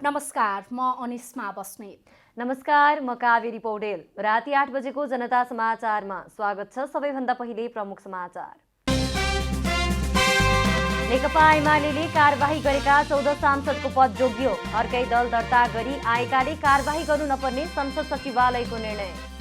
नमस्कार, म अनिस्मा बस्नेत। नमस्कार, म कावेरी पौडेल। राति 8 बजेको जनता समाचारमा स्वागत छ। सबैभन्दा पहिले प्रमुख समाचार। नेकपा एमालेले कारबाही गरेका 14 सांसदको पद जोगियो। अर्कै दल दर्ता गरी आएकाले कारबाही गर्नु नपर्ने संसद सचिवालयको निर्णय।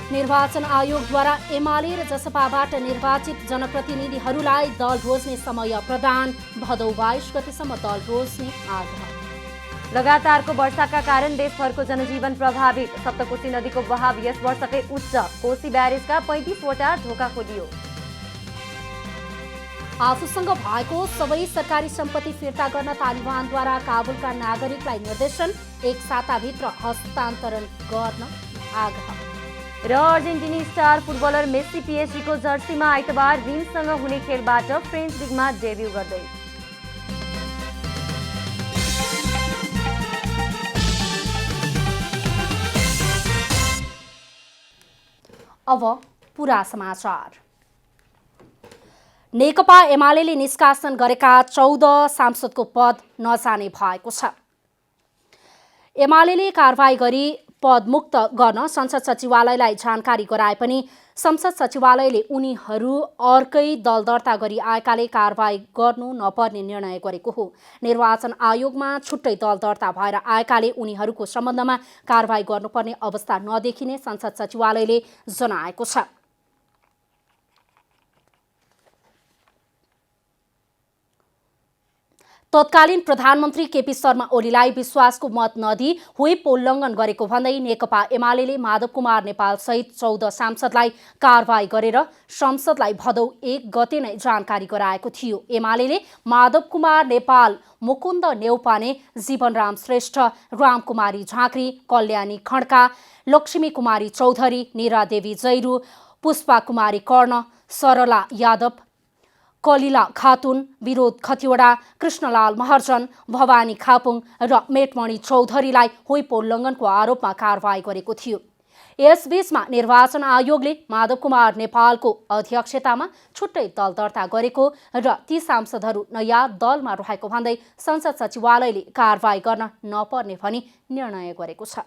निर्वाचन आयोगद्वारा एमाले र जसपाबाट निर्वाचित जनप्रतिनिधिहरूलाई दल रोज्ने समय प्रदान। भदौ 22 गतेसम्म दल रोज्ने आग्रह। लगातारको वर्षाका कारण देशभरको जनजीवन प्रभावित। सप्तकोशी नदीको बहाव यस वर्षकै उच्च। कोशी ब्यारेजका 35वटा ढोका खोलियो। आफूसँग भएको सबै सरकारी सम्पत्ति फिर्ता गर्न तालिबानद्वारा काबुलका नागरिकलाई निर्देशन। एक साताभित्र हस्तान्तरण गर्न आग्रह। र अर्जेन्टिनी स्टार फुटबलर मेस्सी पीएसजीको जर्सीमा आइतबार रिमसँग हुने खेलबाट फ्रेन्च लिगमा डेब्यू गर्दै। अब पूरा समाचार। नेकपा एमालेले निष्कासन गरेका 14 सांसदको पद नजाने भएको छ। एमालेले कारबाही गरी पदमुक्त गर्न संसद सचिवालयलाई जानकारी गराए पनि संसद सचिवालयले उनीहरू अर्कै दल दर्ता गरी आएकाले कारबाही गर्नु नपर्ने निर्णय गरेको हो। निर्वाचन आयोगमा छुट्टै दल दर्ता भएर आएकाले उनीहरूको सम्बन्धमा कारबाही गर्नुपर्ने अवस्था नदेखिने संसद सचिवालयले जनाएको छ। तत्कालीन प्रधानमन्त्री केपी शर्मा ओलीलाई विश्वासको मत नदिई व्हिप उल्लङ्घन गरेको भन्दै नेकपा एमालेले माधव कुमार नेपाल सहित 14 सांसदलाई कारबाही गरेर संसदलाई भदौ 1 गते नै जानकारी गराएको थियो। एमालेले माधव कुमार नेपाल, मुकुन्द नेउपाने, जीवनराम श्रेष्ठ, रामकुमारी झाँक्री, कल्याणी खड्का, लक्ष्मी कुमारी चौधरी, नीरादेवी जैरू, पुष्पा कुमारी कर्ण, सरला यादव, कलिला खातुन, विरोध खतिवडा, कृष्णलाल महर्जन, भवानी खापुङ र मेटमणि चौधरीलाई व्हिप उल्लङ्घनको आरोपमा कारबाही गरेको थियो। यसबीचमा निर्वाचन आयोगले माधव कुमार नेपालको अध्यक्षतामा छुट्टै दल दर्ता गरेको र ती सांसदहरू नयाँ दलमा रहेको भन्दै संसद सचिवालयले कारबाही गर्न नपर्ने भनी निर्णय गरेको छ।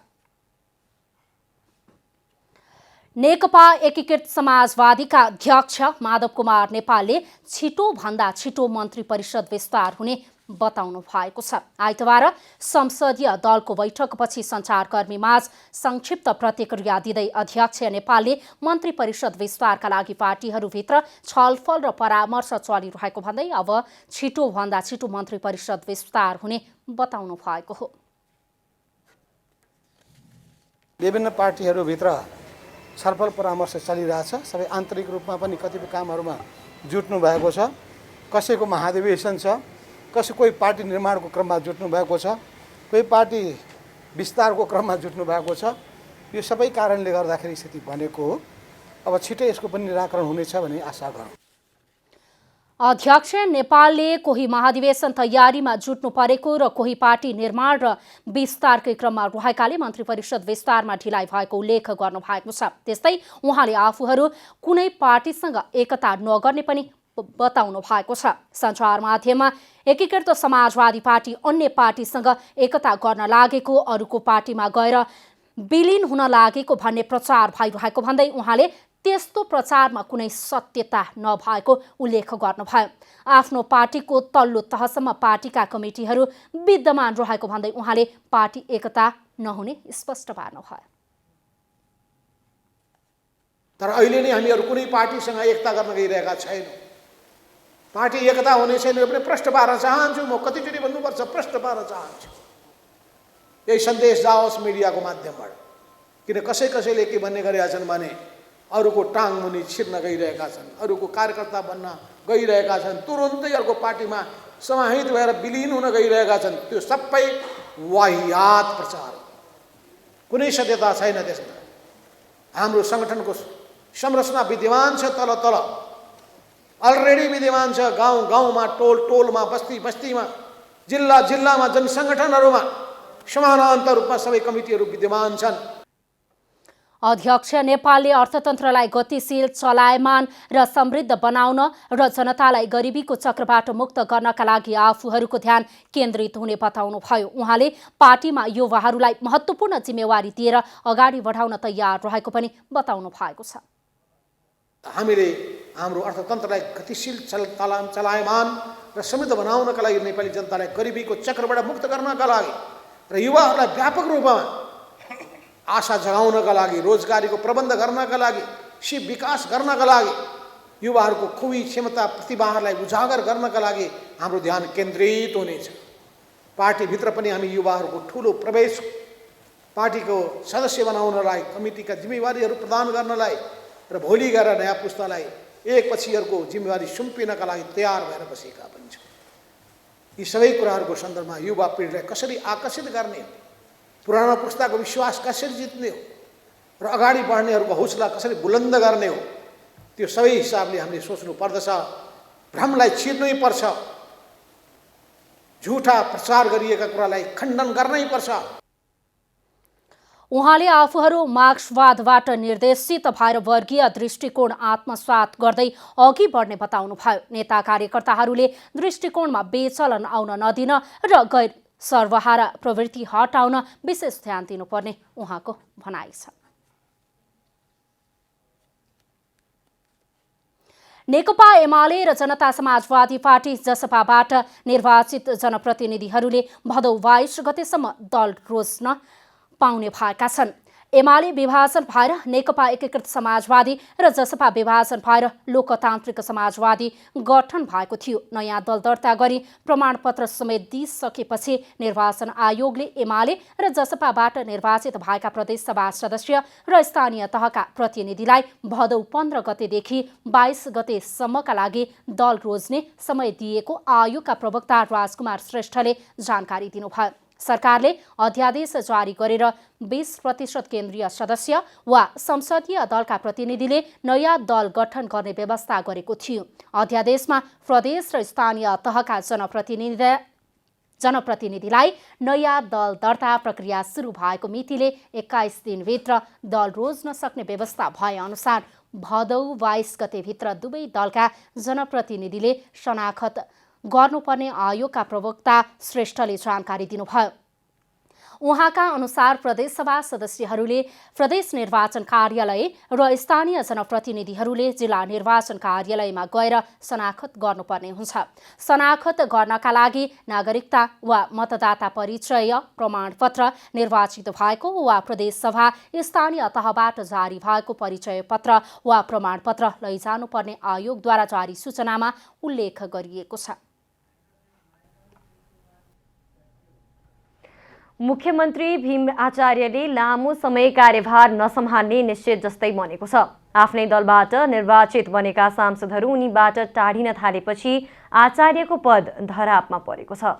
नेकपा एकीकृत समाजवादीका अध्यक्ष माधव कुमार नेपालले छिटोभन्दा छिटो मन्त्री परिषद विस्तार हुने बताउनु भएको छ। आइतबार संसदीय दलको बैठकपछि सञ्चारकर्मीमाझ संक्षिप्त प्रतिक्रिया दिँदै अध्यक्ष नेपालले मन्त्री परिषद विस्तारका लागि पार्टीहरूभित्र छलफल र परामर्श चलिरहेको भन्दै अब छिटोभन्दा छिटो मन्त्री परिषद विस्तार हुने बताउनु भएको हो। विभिन्न पार्टीहरूभित्र छलफल परामर्श चलिरहेछ। सबै आन्तरिक रूपमा पनि कतिपय कामहरूमा जुट्नु भएको छ। कसैको महाधिवेशन छ, कोही पार्टी निर्माणको क्रममा जुट्नु भएको छ, कोही पार्टी विस्तारको क्रममा जुट्नु भएको छ। यो सबै कारणले गर्दाखेरि स्थिति बनेको हो। अब छिटै यसको पनि निराकरण हुनेछ भन्ने आशा गरौँ। अध्यक्ष नेपालले कोही महाधिवेशन तयारीमा जुट्नु परेको र कोही पार्टी निर्माण र विस्तारकै क्रममा रहेकाले मन्त्री परिषद विस्तारमा ढिलाइ भएको उल्लेख गर्नु भएको छ। त्यस्तै उहाँले आफूहरू कुनै पार्टीसँग एकता नगर्ने पनि बताउनु भएको छ। सञ्चार माध्यममा एकीकृत समाजवादी पार्टी अन्य पार्टीसँग एकता गर्न लागेको, अरूको पार्टीमा गएर विलिन हुन लागेको भन्ने प्रचार भइरहेको भन्दै उहाँले त्यस्तो प्रचारमा कुनै सत्यता नभएको उल्लेख गर्नुभयो। आफ्नो पार्टीको तल्लो तहसम्म पार्टीका कमिटीहरू विद्यमान रहेको भन्दै उहाँले पार्टी एकता नहुने स्पष्ट पार्नुभयो। तर अहिले नै हामीहरू कुनै पार्टीसँग एकता गर्न गइरहेका छैनौँ। पार्टी एकता हुने छैन भने प्रश्न पार्न चाहन्छु। म कतिचोटि भन्नुपर्छ, प्रश्न पार्न चाहन्छु। यही सन्देश जाओस् मिडियाको माध्यमबाट। किन कसैले के भन्ने गरेका छन् भने अरूको टाङ मुनि छिर्न गइरहेका छन्, अरूको कार्यकर्ता बन्न गइरहेका छन्, तुरुन्तै अर्को पार्टीमा समाहित भएर विलिन हुन गइरहेका छन्। त्यो सबै वाहियात प्रचार हो। कुनै सत्यता छैन त्यसमा। हाम्रो सङ्गठनको संरचना विद्यमान छ, तल तल अलरेडी विद्यमान छ। गाउँ गाउँमा, टोल टोलमा, बस्ती बस्तीमा, जिल्ला जिल्लामा, जनसङ्गठनहरूमा समानान्तर रूपमा सबै कमिटीहरू विद्यमान छन्। अध्यक्ष नेपालले अर्थतन्त्रलाई गतिशील, चलायमान र समृद्ध बनाउन र जनतालाई गरिबीको चक्रबाट मुक्त गर्नका लागि आफूहरूको ध्यान केन्द्रित हुने बताउनुभयो। उहाँले पार्टीमा युवाहरूलाई महत्त्वपूर्ण जिम्मेवारी दिएर अगाडि बढाउन तयार रहेको पनि बताउनु भएको छ। हामीले हाम्रो अर्थतन्त्रलाई गतिशील, चलायमान र समृद्ध बनाउनका लागि, नेपाली जनतालाई गरिबीको चक्रबाट मुक्त गर्नका लागि र युवाहरूलाई व्यापक रूपमा आशा जगाउनका लागि, रोजगारीको प्रबन्ध गर्नका लागि, सिप विकास गर्नका लागि, युवाहरूको खुबी क्षमता प्रतिभाहरूलाई उजागर गर्नका लागि हाम्रो ध्यान केन्द्रित हुनेछ। पार्टीभित्र पनि हामी युवाहरूको ठुलो प्रवेश, पार्टीको सदस्य बनाउनलाई, कमिटीका जिम्मेवारीहरू प्रदान गर्नलाई र भोलि गएर नयाँ पुस्तालाई एकपछि अर्को जिम्मेवारी सुम्पिनका लागि तयार भएर बसेका पनि छौँ। यी सबै कुराहरूको सन्दर्भमा युवा पिँढीलाई कसरी आकर्षित गर्ने हो, पुरानो पुस्ताको विश्वास कसरी जित्ने हो र अगाडि बढ्नेहरूको हौसला कसरी बुलन्द गर्ने हो, त्यो सबै हिसाबले हामीले सोच्नु पर्दछ। भ्रमलाई छिर्नै पर्छ, झुटा प्रचार गरिएका कुरालाई खण्डन गर्नै पर्छ। उहाँले आफूहरू मार्क्सवादबाट निर्देशित भएर वर्गीय दृष्टिकोण आत्मसात गर्दै अघि बढ्ने बताउनुभयो। नेता कार्यकर्ताहरूले दृष्टिकोणमा बेचलन आउन नदिन र गैर सर्वहारा प्रवृत्ति हटाउन विशेष ध्यान दिनुपर्ने उहाँको भनाइ छ। नेकपा एमाले र जनता समाजवादी पार्टी जसपाबाट निर्वाचित जनप्रतिनिधिहरूले भदौ 22 गतेसम्म दल रोज्न पाउने भएका छन्। एमाले विभाजन भएर नेकपा एकीकृत समाजवादी र जसपा विभाजन भएर लोकतान्त्रिक समाजवादी गठन भएको थियो। नयाँ दल दर्ता गरी प्रमाणपत्र समेत दिइसकेपछि निर्वाचन आयोगले एमाले र जसपाबाट निर्वाचित भएका प्रदेशसभा सदस्य र स्थानीय तहका प्रतिनिधिलाई भदौ 15 गतेदेखि 22 गतेसम्मका लागि दल रोज्ने समय दिएको आयोगका प्रवक्ता राजकुमार श्रेष्ठले जानकारी दिनुभयो। सरकारले अध्यादेश जारी गरेर 20% केन्द्रीय सदस्य वा संसदीय दलका प्रतिनिधिले नयाँ दल गठन गर्ने व्यवस्था गरेको थियो। अध्यादेशमा प्रदेश र स्थानीय तहका जनप्रतिनिधिलाई नयाँ दल दर्ता प्रक्रिया सुरु भएको मितिले 21 दिनभित्र दल रोज्न सक्ने व्यवस्था भए अनुसार भदौ 22 गतेभित्र दुवै दलका जनप्रतिनिधिले शनाखत गर्नुपर्ने आयोगका प्रवक्ता श्रेष्ठले जानकारी दिनुभयो। उहाँका अनुसार प्रदेशसभा सदस्यहरूले प्रदेश निर्वाचन कार्यालय र स्थानीय जनप्रतिनिधिहरूले जिल्ला निर्वाचन कार्यालयमा गएर शनाखत गर्नुपर्ने हुन्छ। शनाखत गर्नका लागि नागरिकता वा मतदाता परिचय प्रमाणपत्र, निर्वाचित भएको वा प्रदेशसभा स्थानीय तहबाट जारी भएको परिचय पत्र वा प्रमाणपत्र लैजानुपर्ने आयोगद्वारा जारी सूचनामा उल्लेख गरिएको छ। मुख्यमन्त्री भीम आचार्यले लामो समय कार्यभार नसम्हाल्ने निश्चित जस्तै बनेको छ। आफ्नै दलबाट निर्वाचित बनेका सांसदहरू उनीबाट टाढिन थालेपछि आचार्यको पद धरापमा परेको छ।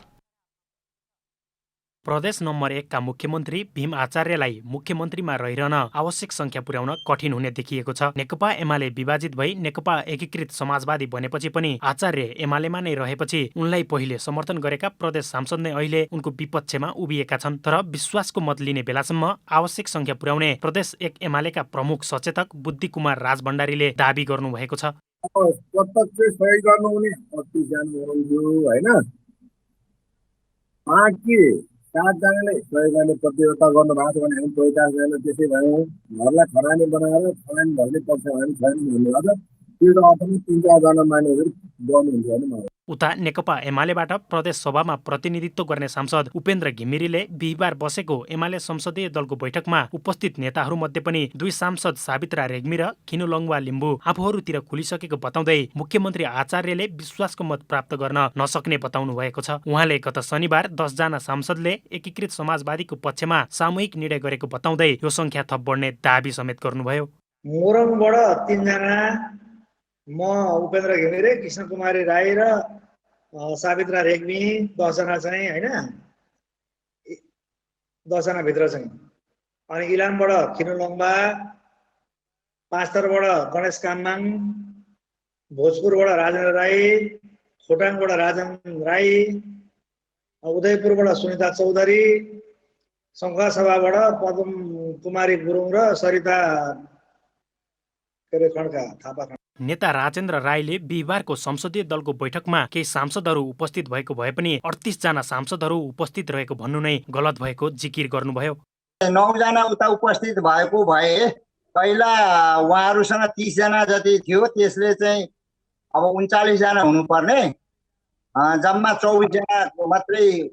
प्रदेश नम्बर 1 का मुख्यमन्त्री भीम आचार्यलाई मुख्यमन्त्रीमा रहिरहन आवश्यक संख्या पुर्याउन कठिन हुने देखिएको छ। नेकपा एमाले विभाजित भई नेकपा एकीकृत समाजवादी बनेपछि पनि आचार्य एमालेमा नै रहेपछि उनलाई पहिले समर्थन गरेका प्रदेश सांसद नै अहिले उनको विपक्षमा उभिएका छन्। तर विश्वासको मत लिने बेलासम्म आवश्यक संख्या पुर्याउने प्रदेश 1 एमालेका प्रमुख सचेतक बुद्धि कुमार राजभण्डारीले दाबी गर्नुभएको छ। सातजनाले सहयोग गर्ने प्रतिबद्धता गर्नु भएको छ भने हामी 50 जना त्यसै भयौँ। घरलाई खरानी बनाएर खरानी भन्ने पक्ष हामी छैन भन्नुभएको छ। त्यो त अपनी 3-4 जना मानिसहरू गर्नुहुन्छ भने उता नेकपा एमालेबाट प्रदेश सभामा प्रतिनिधित्व गर्ने सांसद उपेन्द्र घिमिरेले बिहिबार बसेको एमाले संसदीय दलको बैठकमा उपस्थित नेताहरूमध्ये पनि 2 सांसद सावित्रा रेग्मी र खिनुलङ्वा लिम्बू आफूहरूतिर खुलिसकेको बताउँदै मुख्यमन्त्री आचार्यले विश्वासको मत प्राप्त गर्न नसक्ने बताउनु भएको छ। उहाँले गत शनिबार 10 जना सांसदले एकीकृत समाजवादीको पक्षमा सामूहिक निर्णय गरेको बताउँदै यो संख्या थप बढ्ने दाबी समेत गर्नुभयो। मोरङबाट 3 जना, म उपेन्द्र घिमिरे, कृष्ण कुमारी राई र सावित्रा रेग्मी 10 जना चाहिँ हैन, 10 जना भित्र चाहिँ। अनि इलामबाट खिनुलङ्बा, पाँचथरबाट गणेश काममाङ, भोजपुरबाट राजेन्द्र राई, खोटाङबाट राजन राई, उदयपुरबाट सुनिता चौधरी, शङ्खसभाबाट पदम कुमारी गुरुङ र सरिता के अरे खड्का थापा खड्का। नेता राजेन्द्र राईले बिहिबारको संसदीय दलको बैठकमा केही सांसदहरू उपस्थित भएको भए पनि 38 जना सांसदहरू उपस्थित रहेको भन्नु नै गलत भएको जिकिर गर्नुभयो। 9 जना उता उपस्थित भएको भए पहिला उहाँहरूसँग 30 जना जति थियो, त्यसले चाहिँ अब 39 जना हुनुपर्ने, जम्मा 24 जना मात्रै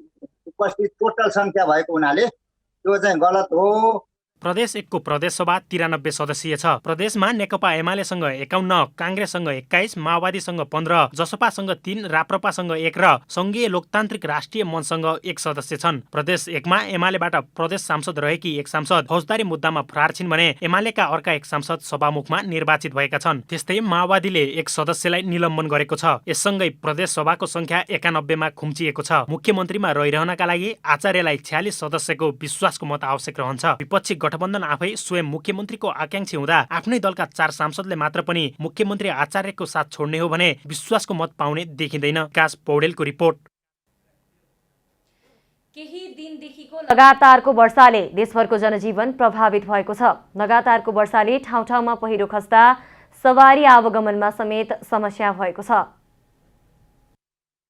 उपस्थित टोटल संख्या भएको हुनाले त्यो चाहिँ गलत हो। प्रदेश 1 को प्रदेशसभा 93 सदस्यीय छ। प्रदेशमा नेकपा एमालेसँग 51, काङ्ग्रेससँग 21, माओवादीसँग 15, जसपासँग 3, राप्रपासँग 1 र संघीय लोकतान्त्रिक राष्ट्रिय मञ्चसँग 1 सदस्य छन्। प्रदेश 1 मा एमालेबाट प्रदेश सांसद रहेकी 1 सांसद फौजदारी मुद्दामा फरार छिन् भने एमालेका अर्का 1 सांसद सभामुखमा निर्वाचित भएका छन्। त्यस्तै माओवादीले 1 सदस्यलाई निलम्बन गरेको छ। यससँगै प्रदेश सभाको संख्या 91 मा खुम्चिएको छ। मुख्यमन्त्रीमा रहिरहनका लागि आचार्यलाई 46 सदस्यको विश्वासको मत आवश्यक रहन्छ। विपक्षी गठबन्धन आफै स्वयं मुख्यमन्त्रीको आकांक्षी हुँदा आफ्नै दलका 4 सांसदले मात्र पनि मुख्यमन्त्री आचार्यको साथ छोड्ने हो भने विश्वासको मत पाउने देखिँदैन। विकास पौडेलको रिपोर्ट। केही दिनदेखिको लगातारको वर्षाले देशभरको जनजीवन प्रभावित भएको छ। लगातारको वर्षाले ठाउँ ठाउँमा पहिरो खस्दा सवारी आवागमनमा समेत समस्या भएको छ।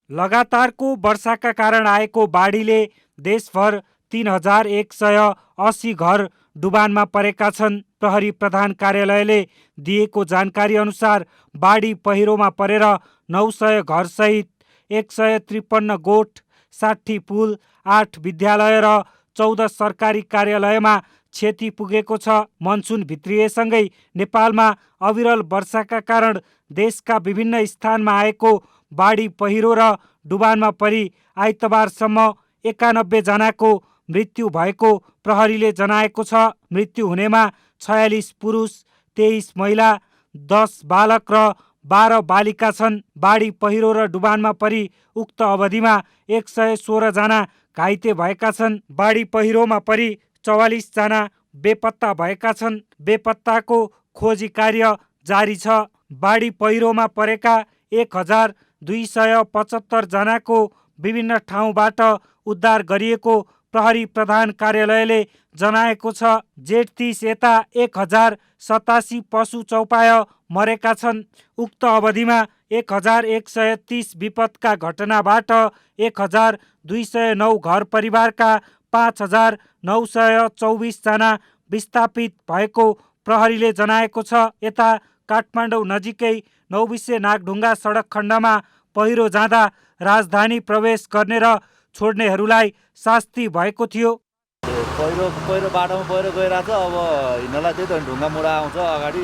लगातारको वर्षाका कारण आएको बाढीले देशभर 3180 घर डुबानमा परेका छन्। प्रहरी प्रधान कार्यालयले दिएको जानकारी अनुसार बाढी पहिरोमा परेर 900 घरसहित 153 गोठ, 60 पुल, 8 विद्यालय र 14 सरकारी कार्यालयमा क्षति पुगेको छ। मनसुन भित्रिएसँगै नेपालमा अविरल वर्षाका कारण देशका विभिन्न स्थानमा आएको बाढी पहिरो र डुबानमा परि आइतबारसम्म 91 जनाको मृत्यु भएको प्रहरीले जनाएको छ। मृत्यु हुनेमा 46 पुरुष, 23 महिला, 10 बालक र 12 बालिका छन्। बाढी पहिरो र डुबानमा परि उक्त अवधिमा 116 जना घाइते भएका छन्। बाढी पहिरोमा परि 44 जना बेपत्ता भएका छन्। बेपत्ताको खोजी कार्य जारी छ। बाढी पहिरोमा परेका 1275 जनाको विभिन्न ठाउँबाट उद्धार गरिएको प्रहरी प्रधान कार्यालयले जनाएको छ। जेठ 30 यता 1087 पशु चौपाय मरेका छन्। उक्त अवधिमा 1130 विपदका घटनाबाट 1209 घर परिवारका 5924 जना विस्थापित भएको प्रहरीले जनाएको छ। यता काठमाडौँ नजिकै नौबिसे नागढुङ्गा सडक खण्डमा पहिरो जाँदा राजधानी प्रवेश गर्ने र छोड्नेहरूलाई शास्ति भएको थियो। पहिरो बाटोमा पहिरो गइरहेछ। अब हिँड्नलाई त्यही त ढुङ्गा मुढा आउँछ, अगाडि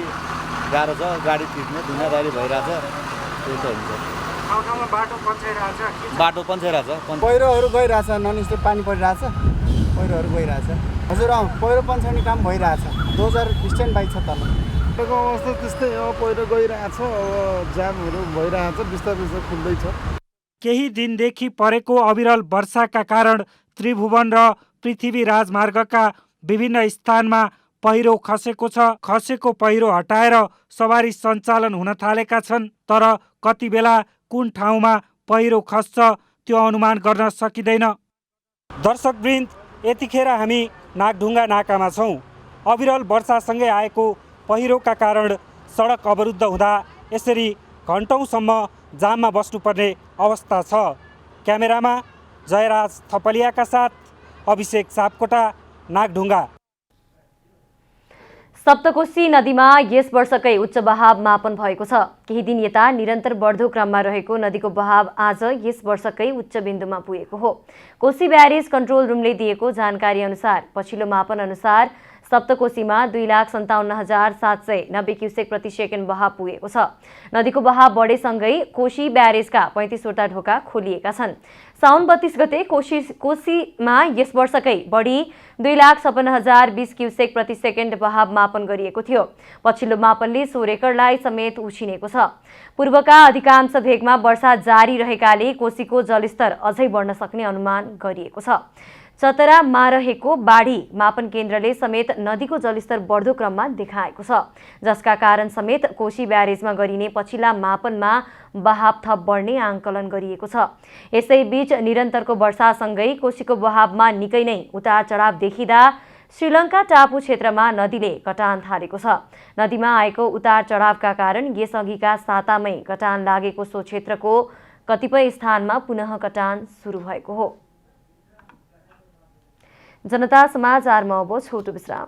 गाह्रो छ, गाडी खिच्ने दुनियाँदारी भइरहेछ। त्यही त हुन्छ। बाटो पन्छाइरहेछ। पहिरोहरू गइरहेछ, ननस्टप पानी परिरहेछ, पहिरोहरू गइरहेछ। हजुर पहिरो पन्छाउने काम भइरहेछ। 2000 स्ट्यान्ड बाई छ तल। अवस्था त्यस्तै हो, पहिरो गइरहेछ, अब जामहरू भइरहेछ, बिस्तारै बिस्तारै खुल्दैछ। केही दिनदेखि परेको अविरल वर्षाका कारण त्रिभुवन र पृथ्वी राजमार्गका विभिन्न स्थानमा पहिरो खसेको छ। खसेको पहिरो हटाएर सवारी सञ्चालन हुन थालेका छन्, तर कति बेला कुन ठाउँमा पहिरो खस्छ त्यो अनुमान गर्न सकिँदैन। दर्शकवृन्द, यतिखेर हामी नागढुङ्गा नाकामा छौँ। अविरल वर्षासँगै आएको पहिरोका कारण सडक अवरुद्ध हुँदा यसरी घन्टौँसम्म जाममा बस्नुपर्ने अवस्था छ। क्यामेरामा जयराज थपलियाका साथ अभिषेक सापकोटा, नागढुङ्गा। सप्तकोशी नदीमा यस वर्षकै उच्च बहाव मापन भएको छ। केही दिन यता निरन्तर बढ्दो क्रममा रहेको नदीको बहाव आज यस वर्षकै उच्च बिन्दुमा पुगेको हो। कोशी ब्यारेज कन्ट्रोल रुमले दिएको जानकारी अनुसार पछिल्लो मापन अनुसार सप्तकोशीमा 2,57,790 क्युसेक प्रति सेकेन्ड बहाव पुगेको छ। नदीको बहाव बढेसँगै कोशी ब्यारेजका 35वटा ढोका खोलिएका छन्। साउन 32 गते कोशीमा यस वर्षकै बढी 2,56,020 क्युसेक प्रति सेकेन्ड बहाव मापन गरिएको थियो। पछिल्लो मापनले सो रेकर्डलाई समेत उछिनेको छ। पूर्वका अधिकांश भेगमा वर्षा जारी रहेकाले कोशीको जलस्तर अझै बढ्न सक्ने अनुमान गरिएको छ। चतरामा रहेको बाढी मापन केन्द्रले समेत नदीको जलस्तर बढ्दो क्रममा देखाएको छ, जसका कारण समेत कोशी ब्यारेजमा गरिने पछिल्ला मापनमा बहाव थप बढ्ने आंकलन गरिएको छ। यसैबीच निरन्तरको वर्षासँगै कोशीको बहावमा निकै नै उतार चढाव देखिँदा श्रीलङ्का टापु क्षेत्रमा नदीले कटान थालेको छ। नदीमा आएको उतार चढावका कारण यसअघिका सातामै कटान लागेको सो क्षेत्रको कतिपय स्थानमा पुनः कटान सुरु भएको हो। जनता समाचारमा अब छोटो विश्राम।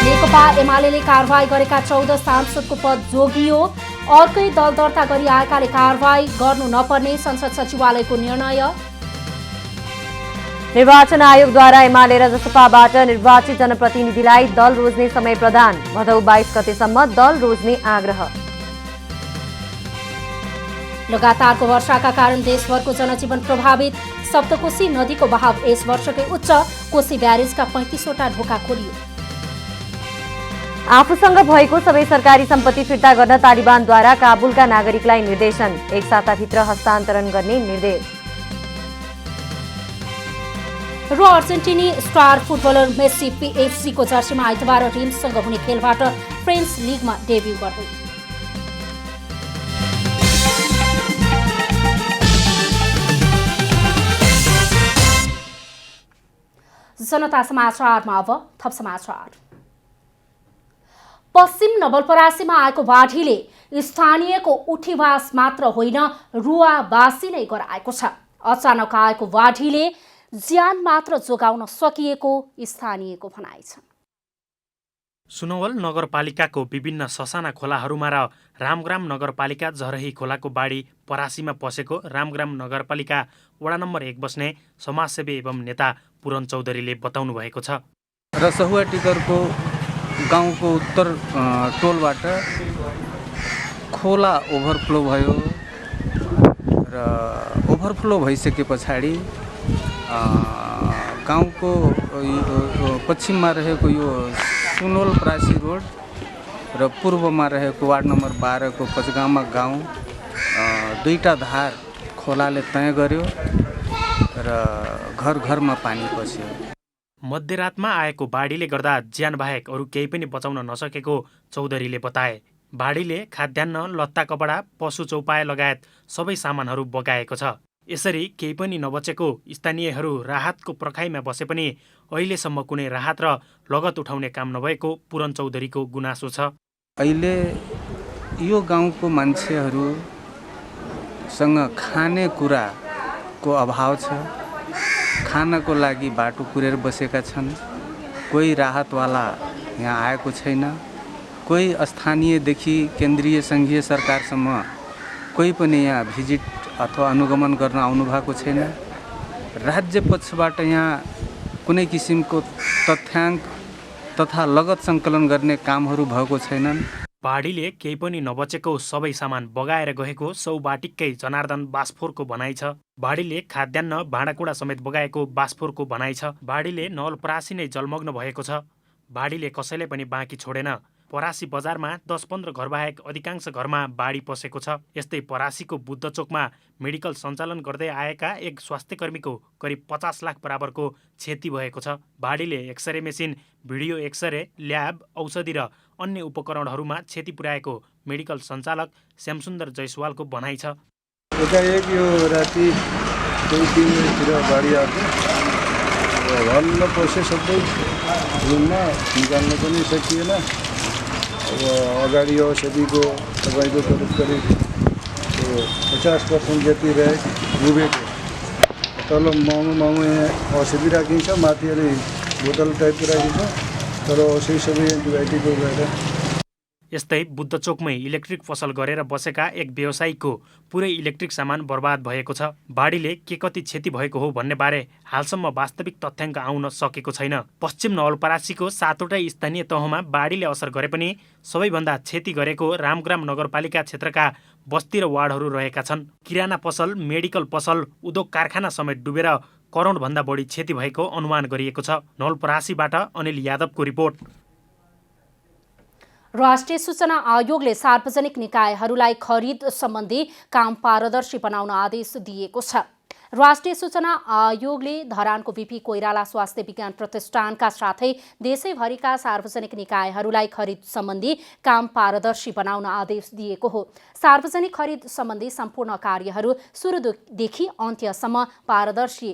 नेकपा एमाले कारवाही गरेका 14 सांसदको पद जोगियो। अर्कै दल दर्ता गरी आएकाले कारवाही गर्नु नपर्ने संसद सचिवालयको निर्णय। निर्वाचन आयोगद्वारा एमाले र जसपाबाट निर्वाचित जनप्रतिनिधिलाई दल रोज्ने समय प्रदान। भदौ 22 गतेसम्म दल रोज्ने आग्रह। लगातारको वर्षाका कारण देशभरको जनजीवन प्रभावित। सप्तकोशी नदीको बहाव यस वर्षकै उच्च। कोशी ब्यारेजका 35 वटा ढोका खोलियो। आफूसँग भएको सबै सरकारी सम्पत्ति फिर्ता गर्न तालिबानद्वारा काबुलका नागरिकलाई निर्देशन। एक साताभित्र हस्तान्तरण गर्ने निर्देश। र अर्जेन्टिनी स्टार फुटबलर मेस्सी पीएफसीको जर्सीमा आइतबार टिमसँग हुने खेलबाट फ्रेन्च लिगमा डेब्यू गर्दै। जनता समाचारमा अब थप समाचार। पश्चिम नवलपरासीमा आएको बाढीले स्थानीयको उठीवास मात्र होइन रुवावासी नै गराएको छ। अचानक आएको बाढीले ज्यान मात्र जोगाउन सकिएको स्थानीयको भनाइ छ। सुनवल नगरपालिकाको विभिन्न ससाना खोलाहरूमा र रामग्राम नगरपालिका झरही खोलाको बाढी परासीमा पसेको रामग्राम नगरपालिका वडा नम्बर 1 बस्ने समाजसेवी एवं नेता पुरन चौधरीले बताउनु भएको छ। र सहुवा टिकरको गाउँको उत्तर टोलबाट खोला ओभरफ्लो भयो र ओभरफ्लो भइसके पछाडि गाउँको पश्चिममा रहेको यो सुनवल परासी रोड र पूर्वमा रहेको वार्ड नम्बर 12 को पचगामा गाउँ दुईटा धार खोलाले तय गर्यो र घर घरमा पानी पस्यो। मध्यरातमा आएको बाढीले गर्दा ज्यान बाहेक अरू केही पनि बचाउन नसकेको चौधरीले बताए। बाढीले खाद्यान्न, लत्ता कपडा, पशु चौपाया लगायत सबै सामानहरू बगाएको छ। यसरी केही पनि नबचेको स्थानीयहरू राहतको पर्खाइमा बसे पनि अहिलेसम्म कुनै राहत र लगत उठाउने काम नभएको पुरन चौधरीको गुनासो छ। अहिले यो गाउँको मान्छेहरूसँग खाने कुराको अभाव छ। खानको लागि बाटो कुरेर बसेका छन्। कोही राहतवाला यहाँ आएको छैन। कोही स्थानीयदेखि केन्द्रीय सङ्घीय सरकारसम्म कोही पनि यहाँ भिजिट अथवा अनुगमन गर्न आउनु भएको छैन। राज्य पक्षबाट यहाँ कुनै किसिमको तथ्याङ्क तथा लगत सङ्कलन गर्ने कामहरू भएको छैनन्। बाढीले केही पनि नबचेको सबै सामान बगाएर गएको सौबाटिककै जनार्दन बासफोरको भनाइ छ। बाढीले खाद्यान्न, भाँडाकुँडा समेत बगाएको बासफोरको भनाइ छ। बाढीले नवलपरासी नै जलमग्न भएको छ। बाढीले कसैले पनि बाँकी छोडेन। परासी बजारमा 10-15 घरबाहेक अधिकांश घरमा बाढी पसेको छ। यस्तै परासीको बुद्धचोकमा मेडिकल सञ्चालन गर्दै आएका एक स्वास्थ्यकर्मीको करिब 50 लाख बराबरको क्षति भएको छ। बाढीले x ray machine, video x ray, lab, औषधि र अन्य उपकरणहरूमा क्षति पुर्याएको मेडिकल सञ्चालक श्यामसुन्दर जयसवालको भनाइ छ। एकाएक यो राति 2-3 बजीतिर बाढी आएको भन्न पस्यो। सबै रुममा निकाल्न पनि सकिएन। अब अगाडि औषधिको तपाईँको करिब 50% जति डुबेको। तल महँगो यहाँ औषधि राखिन्छ, माथि अलि बोतल टाइपको राखिन्छ, तर औषधि सबै एन्टिबायोटिकको भएर। यस्तै बुद्धचोकमै इलेक्ट्रिक पसल गरेर बसेका एक व्यवसायीको पुरै इलेक्ट्रिक सामान बर्बाद भएको छ। बाढीले के कति क्षति भएको हो भन्ने बारे हालसम्म वास्तविक तथ्याङ्क आउन सकेको छैन। पश्चिम नवलपरासीको 7वटै स्थानीय तहमा बाढीले असर गरे पनि सबैभन्दा क्षति गरेको रामग्राम नगरपालिका क्षेत्रका बस्ती र वार्डहरू रहेका छन्। किराना पसल, मेडिकल पसल, उद्योग कारखाना समेत डुबेर करोडभन्दा बढी क्षति भएको अनुमान गरिएको छ। नवलपरासीबाट अनिल यादवको रिपोर्ट। राष्ट्रिय सूचना आयोगले सार्वजनिक निकायहरूलाई खरिद सम्बन्धी काम पारदर्शी बनाउन आदेश दिएको छ। राष्ट्रिय सूचना आयोगले धरानको VP कोइराला स्वास्थ्य विज्ञान प्रतिष्ठानका साथै देशैभरिका सार्वजनिक निकायहरूलाई खरिद सम्बन्धी काम पारदर्शी बनाउन आदेश दिएको हो। सार्वजनिक खरिद सम्बन्धी सम्पूर्ण कार्यहरू सुरुदेखि अन्त्यसम्म पारदर्शी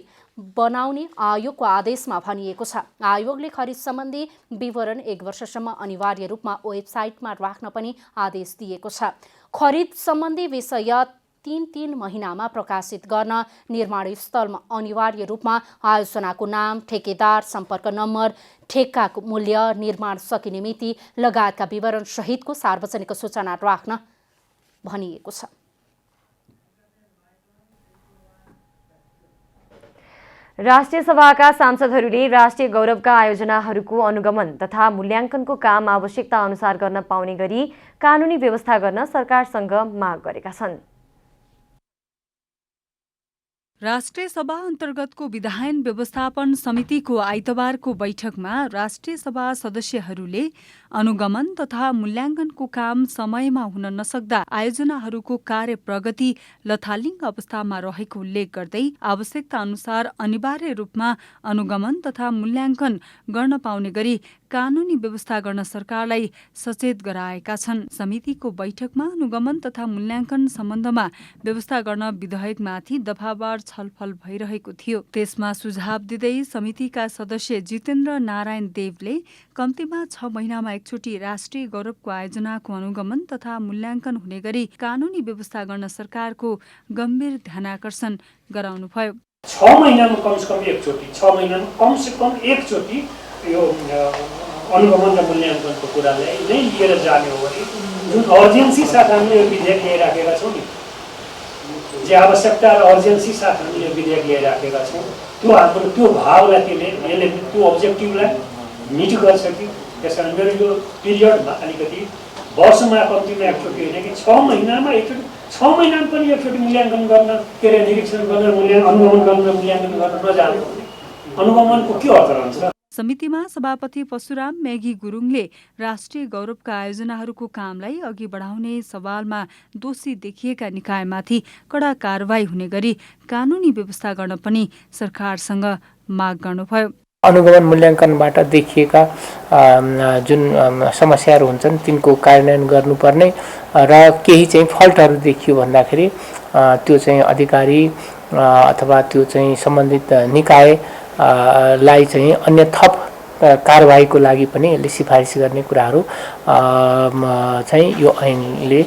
बनाउने आयोगको आदेशमा भनिएको छ। आयोगले खरिद सम्बन्धी विवरण 1 वर्षसम्म अनिवार्य रूपमा वेबसाइटमा राख्न पनि आदेश दिएको छ। खरिद सम्बन्धी विषय 3 महिनामा प्रकाशित गर्न निर्माण स्थलमा अनिवार्य रूपमा आयोजनाको नाम, ठेकेदार, सम्पर्क नम्बर, ठेक्काको मूल्य, निर्माण सकिने मिति लगायतका विवरण सहितको सार्वजनिक सूचना राख्न भनिएको छ। राष्ट्रिय सभाका सांसदहरूले राष्ट्रिय गौरवका आयोजनाहरूको अनुगमन तथा मूल्याङ्कनको काम आवश्यकता अनुसार गर्न पाउने गरी कानुनी व्यवस्था गर्न सरकारसँग माग गरेका छन्। राष्ट्रिय सभा अन्तर्गतको विधायन व्यवस्थापन समितिको आइतबारको बैठकमा राष्ट्रिय सभा सदस्यहरूले अनुगमन तथा मूल्याङ्कनको काम समयमा हुन नसक्दा आयोजनाहरूको कार्य प्रगति लथालिङ्ग अवस्थामा रहेको उल्लेख गर्दै आवश्यकता अनुसार अनिवार्य रूपमा अनुगमन तथा मूल्याङ्कन गर्न पाउने गरी कानुनी व्यवस्था गर्न सरकारलाई सचेत गराएका छन्। समितिको बैठकमा अनुगमन तथा मूल्याङ्कन सम्बन्धमा व्यवस्था गर्न विधेयकमाथि दफावार छलफल भइरहेको थियो। त्यसमा सुझाव दिँदै समितिका सदस्य जितेन्द्र नारायण देवले कम्तीमा 6 महिनामा एकचोटि राष्ट्रिय गौरवको आयोजनाको अनुगमन तथा मूल्याङ्कन हुने गरी कानुनी व्यवस्था गर्न सरकारको गम्भीर ध्यानाकर्षण गराउनुभयो। 6 महिनामा कमसेकम एकचोटि, 6 महिनामा कमसेकम एकचोटि यो अनुगमन र मूल्याङ्कनको कुरालाई नै लिएर जाने हो भने जुन अर्जेन्सी साथ हामीले यो विधेयक ल्याइराखेका छौँ नि, जे आवश्यकता र अर्जेन्सी साथ हामीले यो विधेयक ल्याइराखेका छौँ, त्यो भावलाई यसले त्यो अब्जेक्टिभलाई मिट गर्छ कि। त्यस कारण मेरो यो पिरियडमा अलिकति वर्षमा कम्तीमा एकचोटि होइन कि 6 महिनामा एकचोटि, 6 महिनामा पनि एकचोटि मूल्याङ्कन गर्न, के अरे निरीक्षण गर्न, अनुगमन गर्न, मूल्याङ्कन गर्न नजानु भने अनुगमनको के अर्थ रहन्छ? समितिमा सभापति परशुराम मेघी गुरुङले राष्ट्रिय गौरवका आयोजनाहरूको कामलाई अघि बढाउने सवालमा दोषी देखिएका निकायमाथि कडा कारबाही हुने गरी कानुनी व्यवस्था गर्न पनि सरकारसँग माग गर्नुभयो। अनुगमन मूल्याङ्कनबाट देखिएका जुन समस्याहरू हुन्छन् तिनको कार्यान्वयन गर्नुपर्ने र केही चाहिँ फल्टहरू देखियो भन्दाखेरि त्यो चाहिँ अधिकारी अथवा त्यो चाहिँ सम्बन्धित निकाय लाई चाहिँ अन्य थप कारबाहीको लागि पनि यसले सिफारिस गर्ने कुराहरू चाहिँ यो ऐनले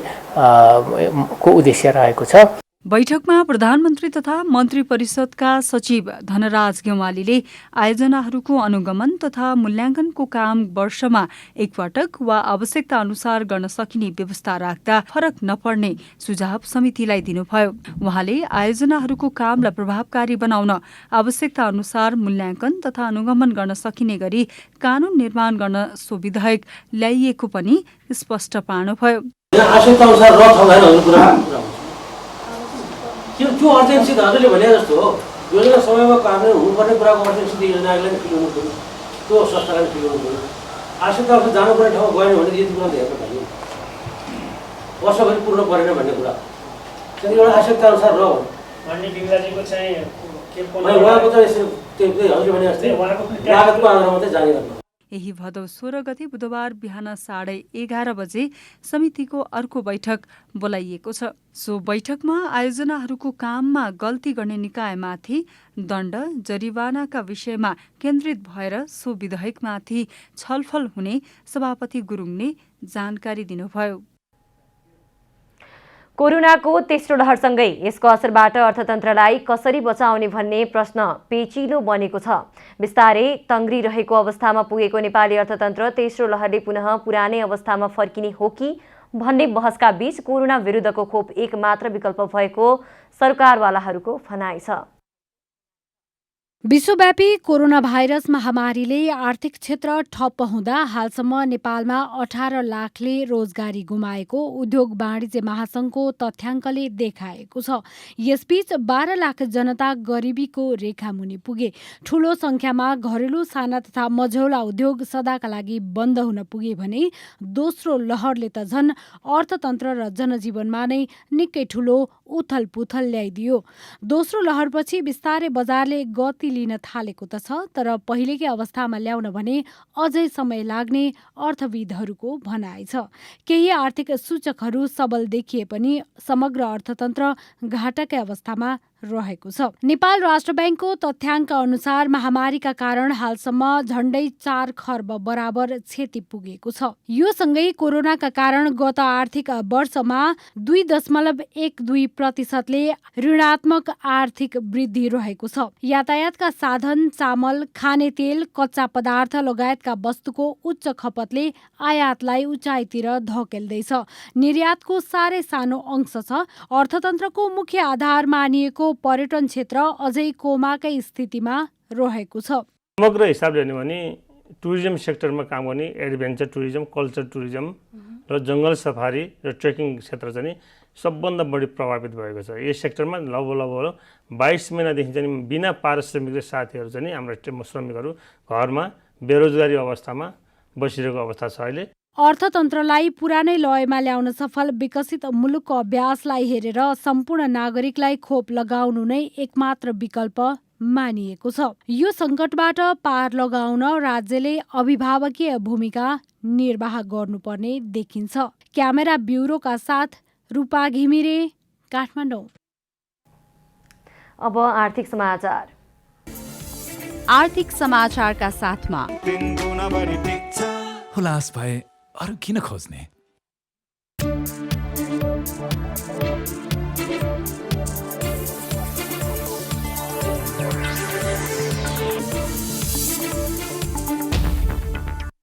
को उद्देश्य रहेको छ। बैठकमा प्रधानमन्त्री तथा मन्त्री परिषदका सचिव धनराज गेवालीले आयोजनाहरूको अनुगमन तथा मूल्याङ्कनको काम वर्षमा एकपटक वा आवश्यकता अनुसार गर्न सकिने व्यवस्था राख्दा फरक नपर्ने सुझाव समितिलाई दिनुभयो। उहाँले आयोजनाहरूको कामलाई प्रभावकारी बनाउन आवश्यकता अनुसार मूल्याङ्कन तथा अनुगमन गर्न सकिने गरी कानून निर्माण गर्न सो विधेयक ल्याइएको पनि स्पष्ट पार्नुभयो। त्यो अर्जेन्सी त हजुरले भने जस्तो हो, योजना समयमा कार्यान्वयन हुनुपर्ने कुराको अर्जेन्सी त योजना आयोगलाई फिल गर्नु पऱ्यो, त्यो संस्थालाई फिल गर्नु पऱ्यो। आवश्यकता अनुसार जानुपर्ने ठाउँमा गएन भने यति कुरा हेर्नु पर्यो, वर्षभरि पूर्ण परेन भन्ने कुरा त्यति एउटा आवश्यकता अनुसार र बिमलाजीको चाहिँ उहाँको चाहिँ हजुरले भने जस्तै लागतको आधारमा मात्रै जारी गर्नु। यही भदौ 16 गते बुधबार बिहान 11:30 बजे समितिको अर्को बैठक बोलाइएको छ। सो बैठकमा आयोजनाहरूको काममा गल्ती गर्ने निकायमाथि दण्ड जरिवानाका विषयमा केन्द्रित भएर सो विधेयकमाथि छलफल हुने सभापति गुरुङले जानकारी दिनुभयो। कोरोनाको तेस्रो लहरसँगै यसको असरबाट अर्थतन्त्रलाई कसरी बचाउने भन्ने प्रश्न पेचिलो बनेको छ। बिस्तारै तङ्ग्रिरहेको अवस्थामा पुगेको नेपाली अर्थतन्त्र तेस्रो लहरले पुनः पुरानै अवस्थामा फर्किने हो कि भन्ने बहसका बीच कोरोना विरुद्धको खोप एक मात्र विकल्प भएको सरकारवालाहरूको भनाइ छ। विश्वव्यापी कोरोना भाइरस महामारीले आर्थिक क्षेत्र ठप्प हुँदा हालसम्म नेपालमा 18 लाखले रोजगारी गुमाएको उद्योग वाणिज्य महासंघको तथ्याङ्कले देखाएको छ। यसबीच 12 लाख जनता गरिबीको रेखामुनि पुगे। ठूलो संख्यामा घरेलु साना तथा मझौला उद्योग सदाका लागि बन्द हुन पुगे भने दोस्रो लहरले त झन् अर्थतन्त्र र जनजीवनमा नै निकै ठूलो उथलपुथल ल्याइदियो। दोस्रो लहरपछि बिस्तारै बजारले गति लिन थालेको त छ, तर पहिलेकै अवस्थामा ल्याउन भने अझै समय लाग्ने अर्थविदहरूको भनाइ छ। केही आर्थिक सूचकहरू सबल देखिए पनि समग्र अर्थतन्त्र घाटाकै अवस्थामा रहेको छ। नेपाल राष्ट्र ब्याङ्कको तथ्याङ्क अनुसार महामारीका कारण हालसम्म झण्डै 4 खर्ब बराबर क्षति पुगेको छ। यो सँगै कोरोनाका कारण गत आर्थिक वर्षमा 2.12% ऋणात्मक आर्थिक वृद्धि रहेको छ। यातायातका साधन, चामल, खाने तेल, कच्चा पदार्थ लगायतका वस्तुको उच्च खपतले आयातलाई उचाइतिर धकेल्दैछ। निर्यातको साह्रै सानो अंश छ। अर्थतन्त्रको मुख्य आधार मानिएको पर्यटन क्षेत्र अझै कोमाकै स्थितिमा रहेको छ। समग्र हिसाबले हेर्ने भने टुरिज्म सेक्टरमा काम गर्ने एडभेन्चर टुरिज्म, कल्चर टुरिज्म र जङ्गल सफारी र ट्रेकिङ क्षेत्र चाहिँ सबभन्दा बढी प्रभावित भएको छ। यस सेक्टरमा लगभग 22 महिनादेखि चाहिँ बिना पारिश्रमिक साथीहरू चाहिँ हाम्रा श्रमिकहरू घरमा बेरोजगारी अवस्थामा बसिरहेको अवस्था छ। अहिले अर्थतन्त्रलाई पुरानै लयमा ल्याउन सफल विकसित मुलुकको अभ्यासलाई हेरेर सम्पूर्ण नागरिकलाई खोप लगाउनु नै एकमात्र विकल्प मानिएको छ। यो सङ्कटबाट पार लगाउन राज्यले अभिभावकीय भूमिका निर्वाह गर्नुपर्ने देखिन्छ। क्यामेरा ब्युरोका साथ रूपा घिमिरे, काठमाडौँ। अब आर्थिक समाचार। आर्थिक समाचारका साथमा हुलास भए अरू किन खोज्ने?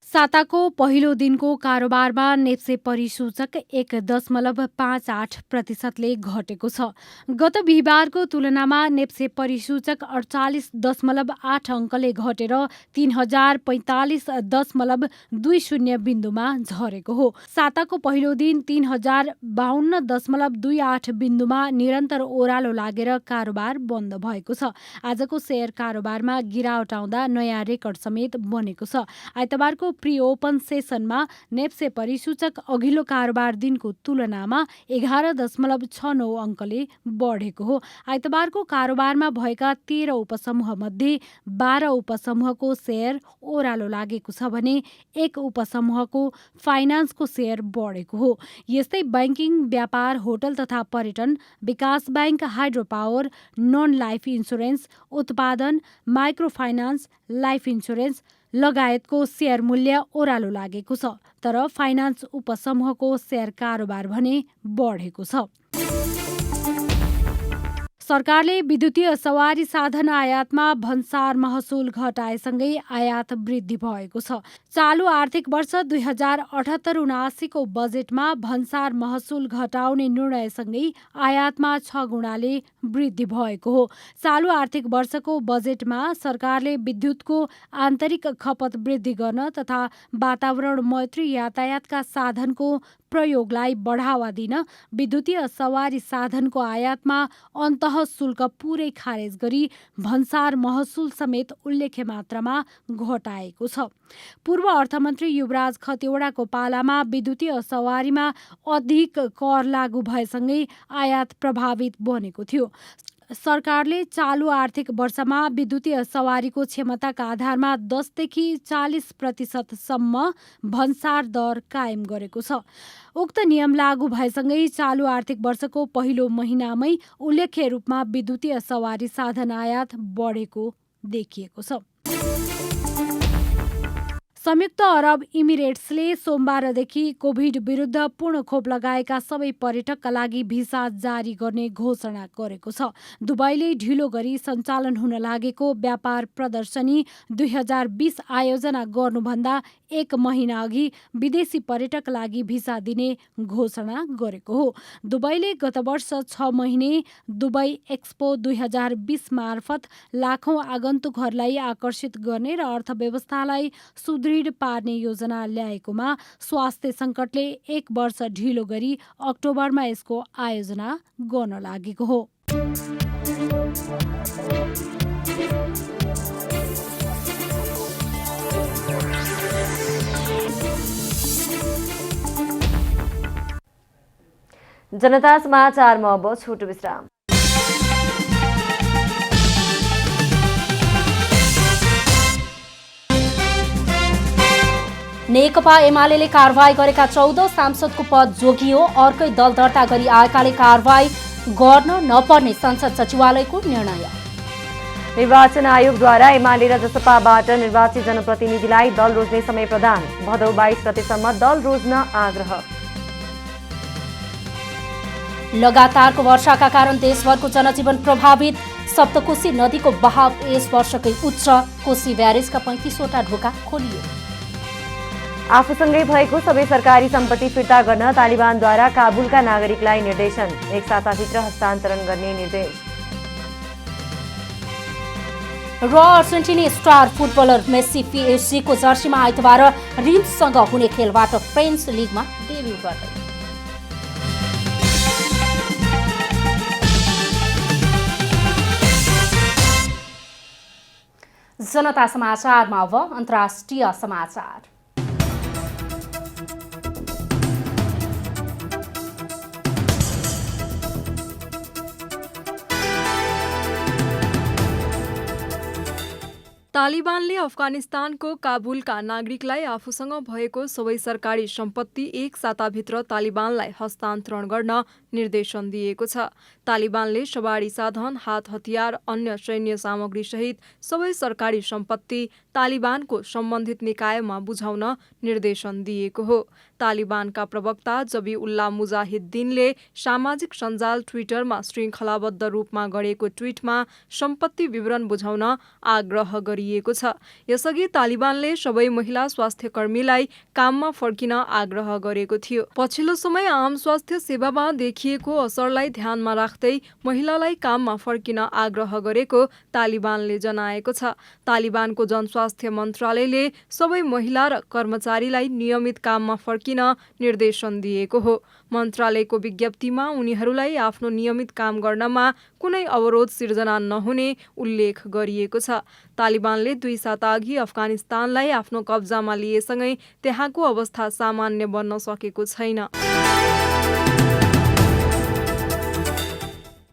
साताको पहिलो दिनको कारोबारमा नेप्से परिसूचक 1.58% घटेको छ। गत बिहिबारको तुलनामा नेप्से परिसूचक 48.8 अङ्कले घटेर 3045.20 बिन्दुमा झरेको हो। साताको पहिलो दिन 3052.28 बिन्दुमा निरन्तर ओह्रालो लागेर कारोबार बन्द भएको छ। आजको शेयर कारोबारमा गिरावट आउँदा नयाँ रेकर्ड समेत बनेको छ। आइतबारको प्री ओपन सेसनमा नेप्से परिसूचक अघिल्लो कारोबार दिनको तुलनामा 11.69 अङ्कले बढेको हो। आइतबारको कारोबारमा भएका 13 उपसमूह मध्ये 12 उपसमूहको शेयर ओह्रालो लागेको छ भने एक उपसमूहको फाइनान्सको शेयर बढेको हो। यस्तै बैंकिङ, व्यापार, होटल तथा पर्यटन, विकास bank, hydro power, non life insurance, उत्पादन, माइक्रो फाइनान्स, लाइफ इन्सुरेन्स लगायतको शेयर मूल्य ओह्रालो लागेको छ। तर फाइनान्स उपसमूहको शेयर कारोबार भने बढेको छ। सरकारले विद्युतीय सवारी साधन आयातमा भन्सार महसुल घटाएसँगै आयात वृद्धि भएको छ। चालु आर्थिक वर्ष 2078-79 को बजेटमा भन्सार महसुल घटाउने निर्णयसँगै आयातमा 6 गुणाले वृद्धि भएको हो। चालु आर्थिक वर्षको बजेटमा सरकारले विद्युतको आन्तरिक खपत वृद्धि गर्न तथा वातावरण मैत्री यातायातका साधनको प्रयोगलाई बढावा दिन विद्युतीय सवारी साधनको आयातमा अन्तः शुल्क पूरै खारेज गरी भन्सार महसुल समेत उल्लेख्य मात्रामा घटाएको छ। पूर्व अर्थमन्त्री युवराज खतिवडाको पालामा विद्युतीय सवारीमा अधिक कर लागू भएसँगै आयात प्रभावित बनेको थियो। सरकारले चालु आर्थिक वर्षमा विद्युतीय सवारीको क्षमताका आधारमा 10 देखि 40% सम्म भन्सार दर कायम गरेको छ। उक्त नियम लागू भएसँगै चालु आर्थिक वर्षको पहिलो महिनामै उल्लेख्य रूपमा विद्युतीय सवारी साधन आयात बढेको देखिएको छ। संयुक्त अरब इमिरेट्सले सोमबारदेखि कोभिड विरुद्ध पूर्ण खोप लगाएका सबै पर्यटकका लागि भिसा जारी गर्ने घोषणा गरेको छ। दुबईले ढिलो गरी सञ्चालन हुन लागेको व्यापार प्रदर्शनी 2020 आयोजना गर्नुभन्दा 1 महिना अघि विदेशी पर्यटकका लागि भिसा दिने घोषणा गरेको हो। दुबईले गत वर्ष 6 महिने दुबई एक्सपो 2020 मार्फत लाखौं आगन्तुकहरूलाई आकर्षित गर्ने र अर्थव्यवस्थालाई सुदृढ पार्ने योजना ल्याएकोमा स्वास्थ्य सङ्कटले 1 वर्ष ढिलो गरी अक्टोबरमा यसको आयोजना गर्न लागेको हो। जनता समाचारमा अब छोटो विश्राम। नेकपा एमाले कारवाही गरेका 14 सांसदको पद जोगियो। अर्कै दल दर्ता गरी आएकाले कारवाही गर्न नपर्ने संसद सचिवालयको निर्णय। निर्वाचन आयोगद्वारा एमाले र जसपाबाट निर्वाचित जनप्रतिनिधिलाई दल रोज्ने समय प्रदान। भदौ 22 गतेसम्म दल रोज्न आग्रह। लगातारको वर्षाका कारण देशभरको जनजीवन प्रभावित। सप्तकोशी नदीको बहाव यस वर्षकै उच्च। कोशी ब्यारेजका 35वटा ढोका खोलियो। आफूसँगै भएको सबै सरकारी सम्पत्ति फिर्ता गर्न तालिबानद्वारा काबुलका नागरिकलाई निर्देशन। एक साताभित्र हस्तान्तरण गर्ने निर्देश। र अर्जेन्टिनी स्टार फुटबलर मेस्सी पीएसजीको जर्सीमा आइतबार रिम्ससँग हुने खेलबाट फ्रेन्च लिगमा डेब्यू गर्दै। जनता समाचारमा अब अन्तर्राष्ट्रिय समाचार। तालिबानले अफगानिस्तानको काबुलका नागरिकलाई आफूसँग भएको सबै सरकारी सम्पत्ति एक साताभित्र तालिबानलाई हस्तान्तरण गर्न निर्देशन दिएको छ। तालिबानले सवारी साधन, हात हतियार, अन्य सैन्य सामग्री सहित सबै सरकारी सम्पत्ति तालिबानको सम्बन्धित निकायमा बुझाउन निर्देशन दिएको हो। तालिबानका प्रवक्ता जबीउल्लाह मुजाहिद्दिनले सामाजिक सञ्जाल ट्विटरमा श्रृङ्खलाबद्ध रूपमा गरेको ट्विटमा सम्पत्ति विवरण बुझाउन आग्रह गरिएको छ। यसअघि तालिबानले सबै महिला स्वास्थ्यकर्मीलाई काममा फर्किन आग्रह गरेको थियो। पछिल्लो समय आम स्वास्थ्य सेवामा देखिएको असरलाई ध्यानमा राख्दै महिलालाई काममा फर्किन आग्रह गरेको तालिबानले जनाएको छ। तालिबानको जनस्वास्थ्य मन्त्रालयले सबै महिला र कर्मचारीलाई नियमित काममा फर्किन निर्देशन दिएको हो। मन्त्रालयको विज्ञप्तिमा उनीहरूलाई आफ्नो नियमित काम गर्नमा कुनै अवरोध सिर्जना नहुने उल्लेख गरिएको छ। तालिबानले 2 साताअघि अफगानिस्तानलाई आफ्नो कब्जामा लिएसँगै त्यहाँको अवस्था सामान्य बन्न सकेको छैन।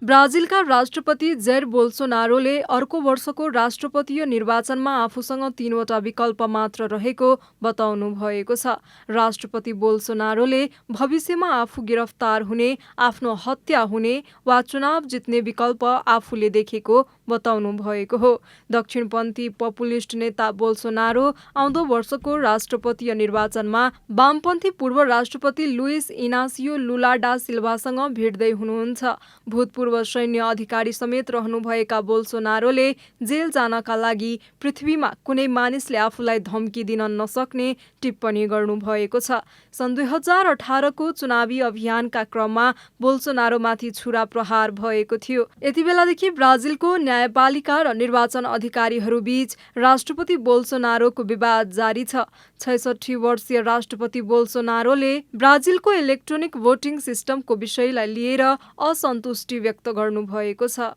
ब्राजिलका राष्ट्रपति जैर बोल्सोनारोले अर्को वर्षको राष्ट्रपतीय निर्वाचनमा आफूसँग 3वटा विकल्प मात्र रहेको बताउनु भएको छ। राष्ट्रपति बोल्सोनारोले भविष्यमा आफू गिरफ्तार हुने, आफ्नो हत्या हुने वा चुनाव जित्ने विकल्प आफूले देखेको बताउनु भएको हो। दक्षिणपन्थी पपुलिस्ट नेता बोल्सोनारो आउँदो वर्षको राष्ट्रपतीय निर्वाचनमा वामपन्थी पूर्व राष्ट्रपति लुइस इनासियो लुला डा सिल्भासँग भिड्दै हुनुहुन्छ। भूतपूर्व सैन्य अधिकारी समेत रहनुभएका बोल्सोनारोले जेल जानका लागि पृथ्वीमा कुनै मानिसले आफूलाई धम्की दिन नसक्ने टिप्पणी गर्नुभएको छ। सन् 2018 को चुनावी अभियानका क्रममा बोल्सोनारोमाथि छुरा प्रहार भएको थियो। यति बेलादेखि ब्राजिलको न्यायपालिका र निर्वाचन अधिकारीहरू बीच राष्ट्रपति बोल्सोनारोको विवाद जारी छ। 66 वर्षीय राष्ट्रपति बोल्सोनारोले ब्राजिलको इलेक्ट्रोनिक भोटिङ सिस्टमको विषयलाई लिएर असन्तुष्टि व्यक्त गर्नुभएको छ।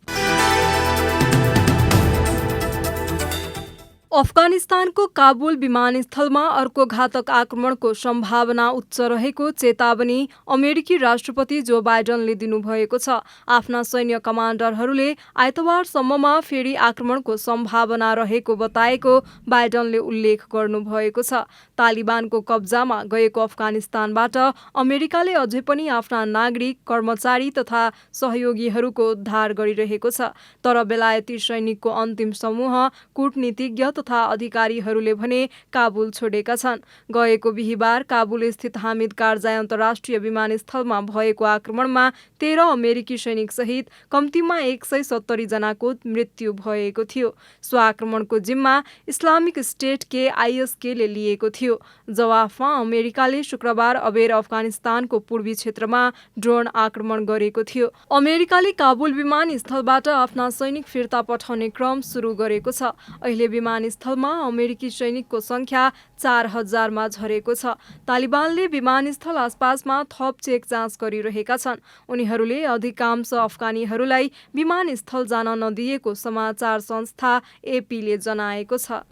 अफगानिस्तानको काबुल विमानस्थलमा अर्को घातक आक्रमणको सम्भावना उच्च रहेको चेतावनी अमेरिकी राष्ट्रपति जो बाइडनले दिनुभएको छ। आफ्ना सैन्य कमान्डरहरूले आइतबारसम्ममा फेरि आक्रमणको सम्भावना रहेको बताएको बाइडनले उल्लेख गर्नुभएको छ। तालिबानको कब्जामा गएको अफगानिस्तानबाट अमेरिकाले अझै पनि आफ्ना नागरिक, कर्मचारी तथा सहयोगीहरूको उद्धार गरिरहेको छ। तर बेलायती सैनिकको अन्तिम समूह, कूटनीतिज्ञ तथा अधिकारीहरूले भने काबुल छोडेका छन्। गएको बिहीबार काबुल स्थित हामिद कारजाई अन्तर्राष्ट्रिय विमानस्थलमा भएको आक्रमणमा 13 अमेरिकी सैनिक सहित कम्तीमा 170 जनाको मृत्यु भएको थियो। सो आक्रमणको जिम्मा इस्लामिक स्टेट के ISK ले लिएको थियो। जवाफमा अमेरिकाले शुक्रबार अबेर अफगानिस्तानको पूर्वी क्षेत्रमा ड्रोन आक्रमण गरेको थियो। अमेरिकाले काबुल विमानस्थलबाट आफ्ना सैनिक फिर्ता पठाउने क्रम सुरु गरेको छ। अहिले विमानस्थलमा अमेरिकी सैनिकको संख्या 4000 मा झरेको छ। तालिबानले विमानस्थल आसपासमा थप चेक जाँच गरिरहेका छन्। उनीहरूले अधिकांश अफगानीहरूलाई विमानस्थल जान नदिएको समाचार संस्था AP ले जनाएको छ।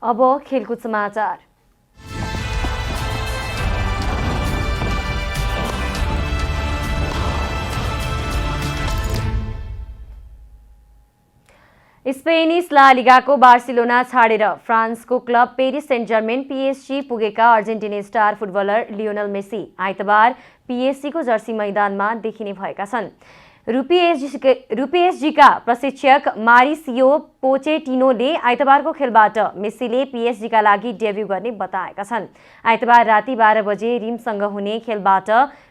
अब खेलकुद समाचार। स्पेनिस ला लिगाको बार्सिलोना छाडेर फ्रान्सको club Paris Saint Germain PSG पुगेका अर्जेन्टिनी स्टार फुटबलर लियोनल मेसी आइतबार PSGको जर्सी मैदानमा देखिने भएका छन्। PSG का प्रशिक्षक मारिसियो पोचेटिनोले आइतबारको खेलबाट मेसीले PSG का लागि डेब्यू गर्ने बताएका छन्। आइतबार राति 12 बजे रिमसँग हुने खेलबाट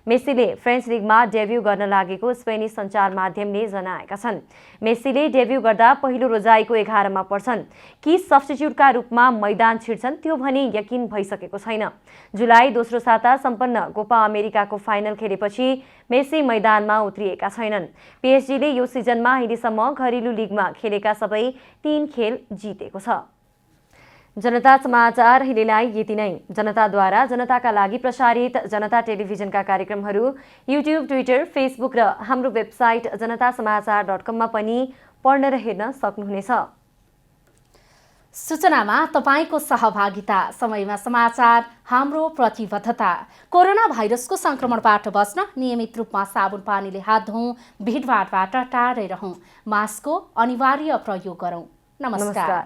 मेसीले फ्रेन्च लिगमा डेब्यू गर्न लागेको स्पेनिस सञ्चार माध्यमले जनाएका छन्। मेसीले डेब्यू गर्दा पहिलो रोजाइको 11 मा पर्छन् कि सब्स्टिट्युटका रूपमा मैदान छिर्छन् त्यो भने यकिन भइसकेको छैन। जुलाई दोस्रो साता सम्पन्न कोपा अमेरिकाको फाइनल खेलेपछि मेसी मैदानमा उत्रिएका छैनन्। PSGले यो सिजनमा अहिलेसम्म घरेलु लिगमा खेलेका सबै 3 खेल जितेको छ। जनता समाचार अहिलेलाई यति नै। जनताद्वारा जनताका लागि प्रसारित जनता टेलिभिजनका कार्यक्रमहरू YouTube, Twitter, Facebook र हाम्रो वेबसाइट जनतासमाचार.com मा पनि पढ्न र हेर्न सक्नुहुनेछ। सूचनामा तपाईको सहभागिता, समयमा समाचार हाम्रो प्रतिबद्धता। कोरोना भाइरसको संक्रमणबाट बच्न नियमित रूपमा साबुन पानीले हात धौँ, भिडभाडबाट टाढै रहौँ, मास्कको अनिवार्य प्रयोग गरौँ। नमस्कार।